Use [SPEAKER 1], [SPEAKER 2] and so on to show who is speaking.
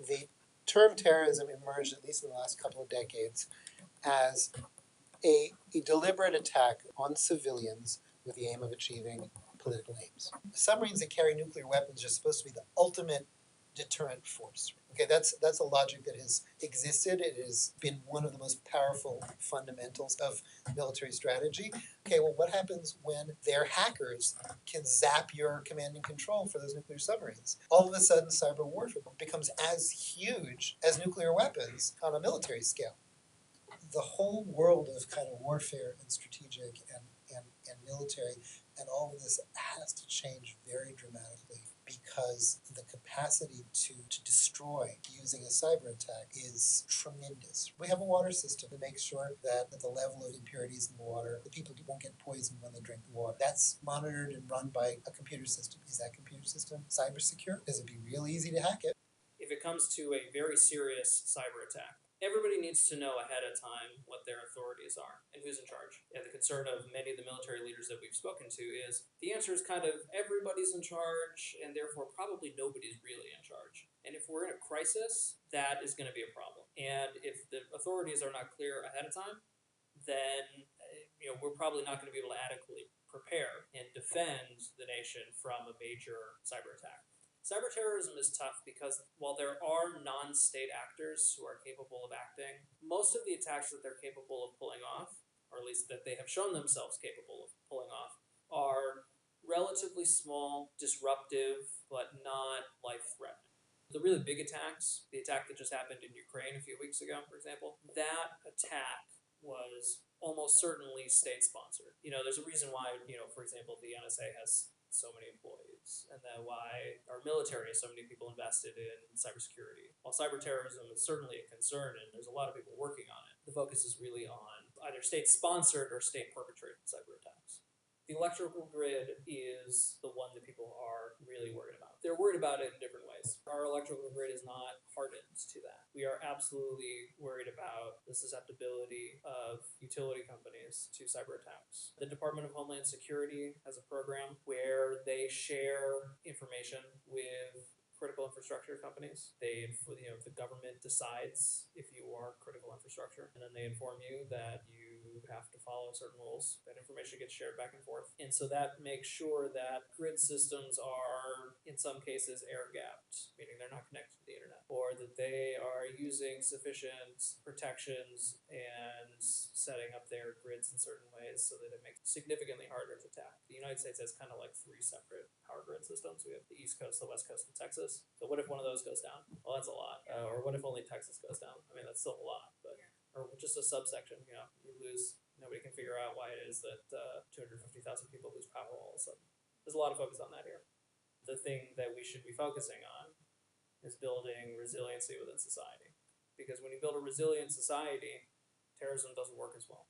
[SPEAKER 1] the term terrorism emerged, at least in the last couple of decades, as a deliberate attack on civilians with the aim of achieving political aims. Submarines that carry nuclear weapons are supposed to be the ultimate deterrent force. Okay, that's a logic that has existed. It has been one of the most powerful fundamentals of military strategy. Okay, well, what happens when their hackers can zap your command and control for those nuclear submarines? All of a sudden, cyber warfare becomes as huge as nuclear weapons on a military scale. The whole world of kind of warfare and strategic and military and all of this has to change very dramatically, because the capacity to destroy using a cyber attack is tremendous. We have a water system that makes sure that the level of impurities in the water, the people won't get poisoned when they drink the water. That's monitored and run by a computer system. Is that computer system cyber secure? Because it'd be real easy to hack it.
[SPEAKER 2] If it comes to a very serious cyber attack, everybody needs to know ahead of time what their authorities are and who's in charge. And the concern of many of the military leaders that we've spoken to is the answer is kind of everybody's in charge, and therefore probably nobody's really in charge. And if we're in a crisis, that is going to be a problem. And if the authorities are not clear ahead of time, then we're probably not going to be able to adequately prepare and defend the nation from a major cyber attack. Cyberterrorism is tough because while there are non-state actors who are capable of acting, most of the attacks that they're capable of pulling off, or at least that they have shown themselves capable of pulling off, are relatively small, disruptive, but not life-threatening. The really big attacks, the attack that just happened in Ukraine a few weeks ago, for example, that attack was almost certainly state-sponsored. There's a reason why, for example, the NSA has so many employees, and then why our military has so many people invested in cybersecurity. While cyberterrorism is certainly a concern, and there's a lot of people working on it, the focus is really on either state-sponsored or state-perpetrated cyber attacks. The electrical grid is the one that people are really worried about. They're worried about it in different ways. Our electrical grid is not hardened to that. We are absolutely worried about the susceptibility of utility companies to cyber attacks. The Department of Homeland Security has a program where they share information with critical infrastructure companies. The government decides if you are critical infrastructure, and then they inform you that you have to follow certain rules. That information gets shared back and forth. And so that makes sure that grid systems are, in some cases, air-gapped, meaning they're not connected to the internet, or that they are using sufficient protections and setting up their grids in certain ways so that it makes it significantly harder to attack. The United States has kind of like 3 separate power grid systems. We have the East Coast, the West Coast, and Texas. So what if one of those goes down? Well, that's a lot. Or what if only Texas goes down? I mean, that's still a lot, but or just a subsection. You lose. Nobody can figure out why it is that 250,000 people lose power all of a sudden. There's a lot of focus on that here. The thing that we should be focusing on is building resiliency within society, because when you build a resilient society, terrorism doesn't work as well.